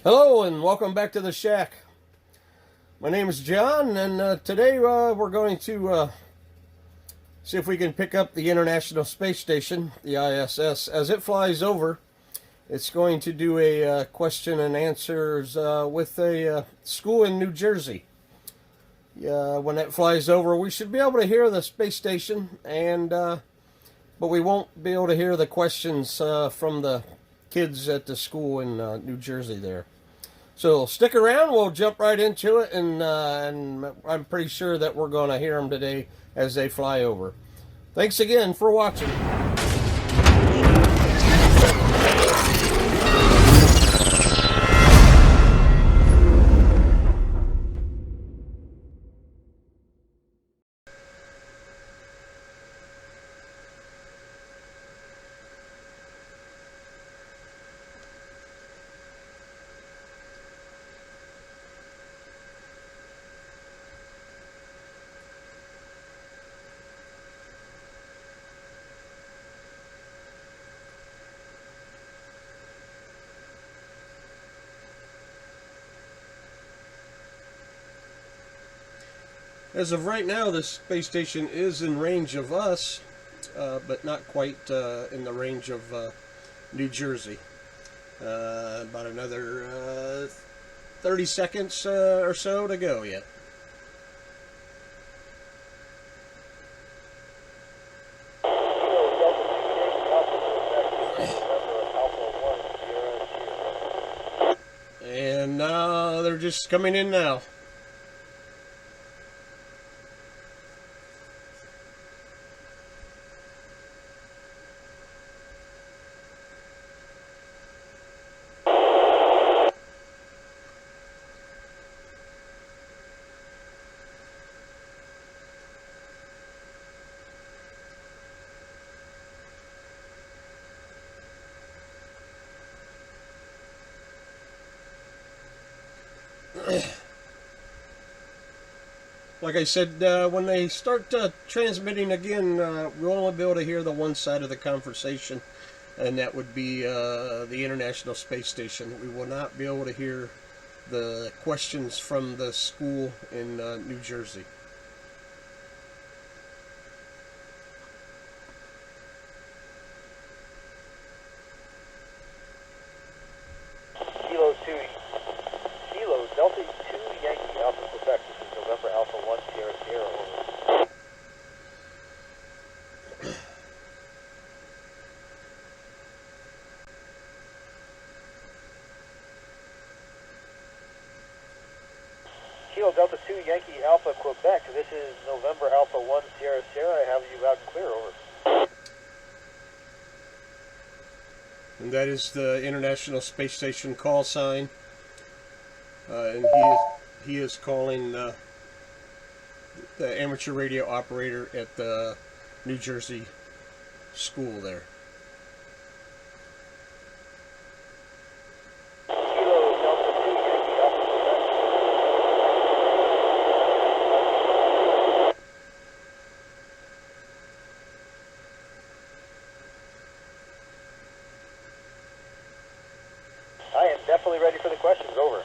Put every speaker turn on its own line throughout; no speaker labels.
Hello and welcome back to the shack. My name is John, and today we're going to see if we can pick up the International Space Station, the ISS, as it flies over. It's going to do a question and answers with a school in New Jersey. When it flies over, we should be able to hear the space station, but we won't be able to hear the questions from the kids at the school in New Jersey there. So stick around, we'll jump right into it, and I'm pretty sure that we're going to hear them today as they fly over. Thanks again for watching. As of right now, the space station is in range of us, but not quite in the range of New Jersey. About another 30 seconds or so to go yet. And now they're just coming in now. Like I said, when they start transmitting again, we'll only be able to hear the one side of the conversation, and that would be the International Space Station. We will not be able to hear the questions from the school in New Jersey.
Kilo Delta 2 Yankee Alpha Quebec. This is November Alpha 1 Sierra Sierra. Over. Kilo Delta 2 Yankee Alpha Quebec. This is November Alpha 1 Sierra Sierra. I have you loud and clear. Over.
And that is the International Space Station call sign. And he is calling the amateur radio operator at the New Jersey school there.
I am definitely ready for the questions. Over.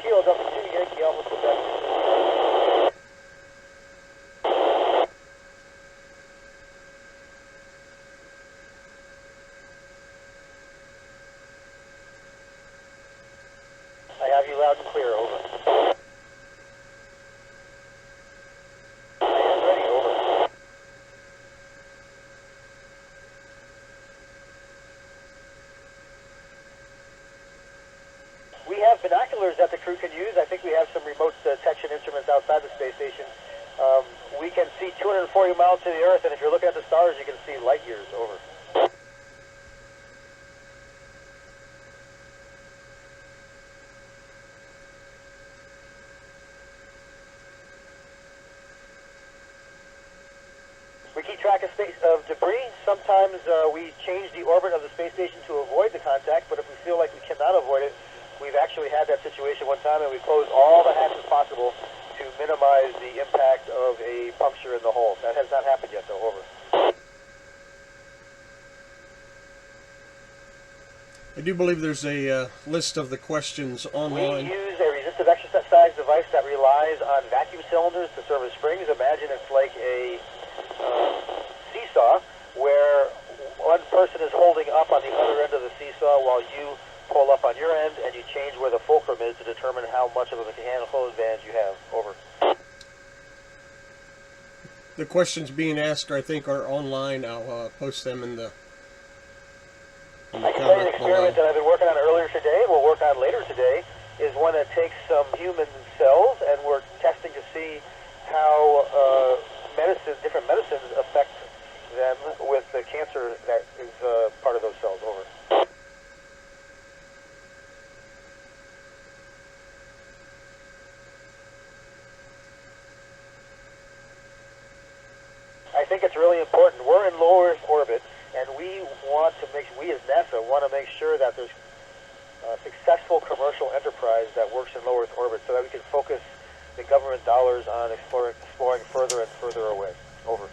Kilo Delta 2 Yankee Alpha Quebec. I have you loud and clear. Over. I am ready. Over. We have binoculars that the crew can use. I think we have some remote detection instruments outside the space station. We can see 240 miles to the Earth, and if you're looking at the stars, you can see light years. Over. We keep track of debris. Sometimes we change the orbit of the space station to avoid the contact, but if we feel like we cannot avoid it, we've actually had that situation one time, and we closed all the hatches possible to minimize the impact of a puncture in the hull. That has not happened yet, though. Over.
I do believe there's a list of the questions online.
We use a resistive exercise device that relies on vacuum cylinders to serve as springs. Imagine it's like a seesaw where one person is holding up on the other end of the seesaw while you pull up on your end, and you change where the fulcrum is to determine how much of a mechanical advantage you have. Over.
The questions being asked, I think, are online. I'll post them in the
I can tell you an experiment that I've been working on earlier today, we'll work on later today, is one that takes some human cells, and we're testing to see how different medicines affect them with the cancer that is part of those cells. Over. I think it's really important. We're in low Earth orbit, and we as NASA want to make sure that there's successful commercial enterprise that works in low Earth orbit so that we can focus the government dollars on exploring further and further away. Over.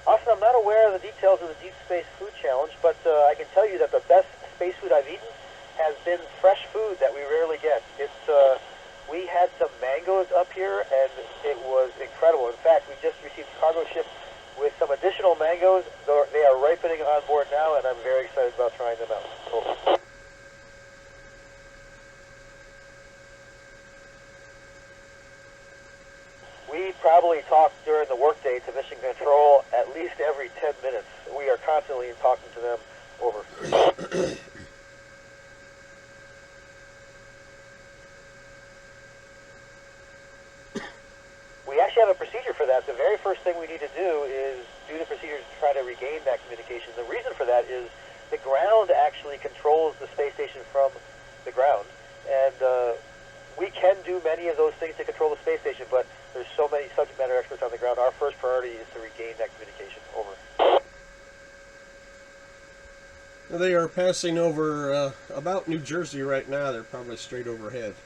Austin, I'm not aware of the details of the Deep Space Food Challenge, but I can tell you that the best space food I've eaten has been fresh food that we rarely get. We had some mangoes up here, and it was incredible. In fact, we just received a cargo ship with some additional mangoes. They are ripening on board now, and I'm very excited about trying them out. Over. We probably talk during the workday to Mission Control at least every 10 minutes. We are constantly talking to them. Over. We actually have a procedure for that. The very first thing we need to do is do the procedures to try to regain that communication. The reason for that is the ground actually controls the space station from the ground. And we can do many of those things to control the space station, but there's so many subject matter experts on the ground. Our first priority is to regain that communication. Over.
They are passing over about New Jersey right now. They're probably straight overhead.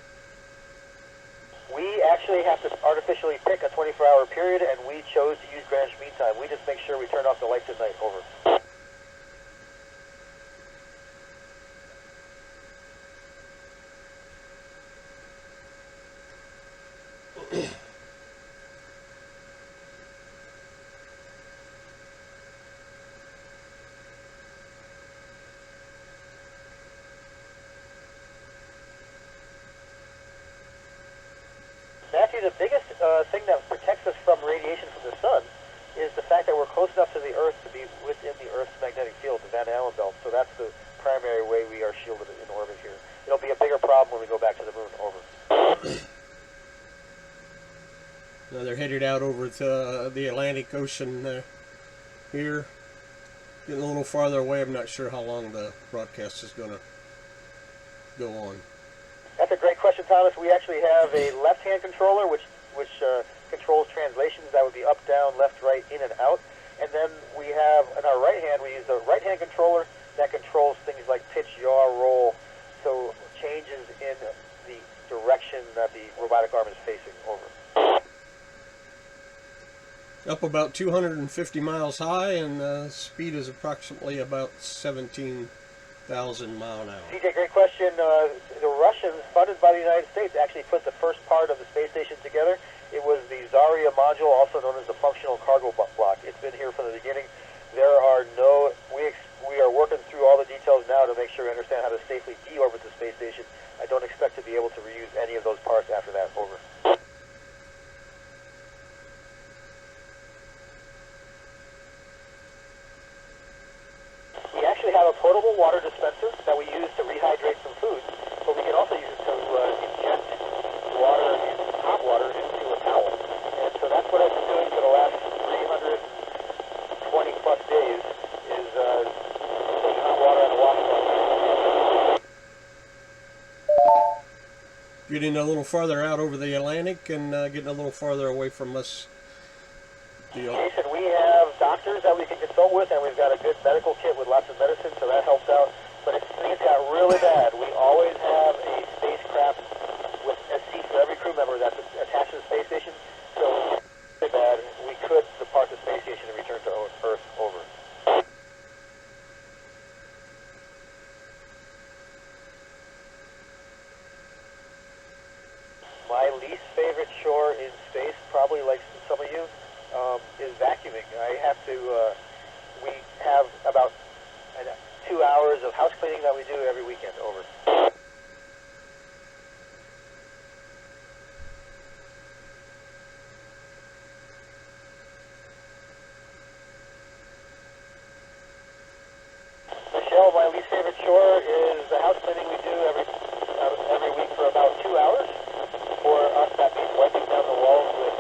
We actually have to artificially pick a 24-hour period, and we chose to use Greenwich Mean Time. We just make sure we turn off the lights at night. Over. Matthew, the biggest thing that protects us from radiation from the sun is the fact that we're close enough to the Earth to be within the Earth's magnetic field, the Van Allen belt. So that's the primary way we are shielded in orbit here. It'll be a bigger problem when we go back to the moon. Over.
Now they're headed out over to the Atlantic Ocean here. Getting a little farther away. I'm not sure how long the broadcast is going to go on.
That's a great question, Thomas. We actually have a left-hand controller, which controls translations. That would be up, down, left, right, in, and out. And then we have, in our right hand, we use the right-hand controller that controls things like pitch, yaw, roll, so changes in the direction that the robotic arm is facing. Over.
Up about 250 miles high, and speed is approximately about 17,000 mile an hour.
CJ, great question. The Russians, funded by the United States, actually put the first part of the space station together. It was the Zarya module, also known as the functional cargo block. It's been here from the beginning. We are working through all the details now to make sure we understand how to safely deorbit the space station. I don't expect to be able to reuse any of those parts after that. Over. We actually have a portable water dispenser that we use to rehydrate some food, but we can also use it to inject water, hot water, into a towel. And so that's what I've been doing for the last 320 plus days, is taking hot water out of the washcloth.
getting a little farther out over the Atlantic and getting a little farther away from us.
Jason, we have doctors that we can consult with, and we've got a good medical kit with lots of medicine, so that helps out. But if things got really bad, we always have a spacecraft with a seat for every crew member that's attached to the space station. So if it's really bad, we could depart the space station and return to Earth. Over. My least favorite chore in space, probably like some of you, is vacuuming. I have to, we have about 2 hours of house cleaning that we do every weekend. Over. Michelle, my least favorite chore is the house cleaning we do every week for about 2 hours. For us, that means wiping down the walls with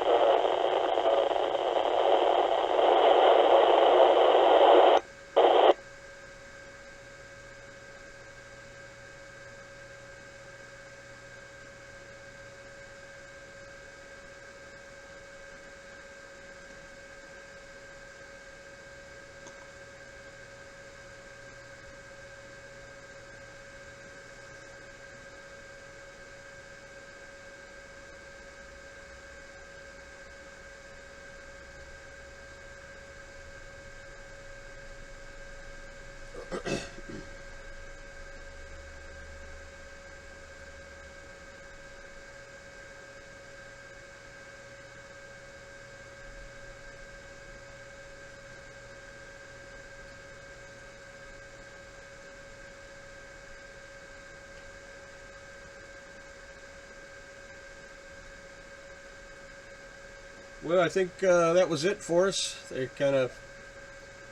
Well, I think that was it for us. They kind of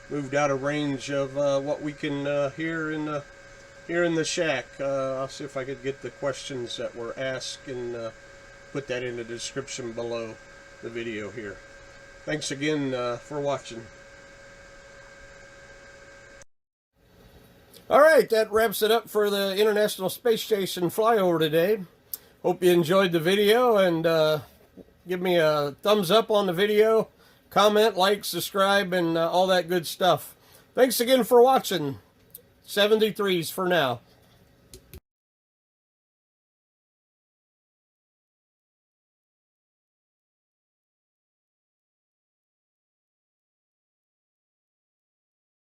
moved out of range of what we can hear in the shack. I'll see if I could get the questions that were asked and put that in the description below the video here. Thanks again for watching. All right, that wraps it up for the International Space Station flyover today. Hope you enjoyed the video, and give me a thumbs up on the video, comment, like, subscribe, and all that good stuff. Thanks again for watching. 73s for now.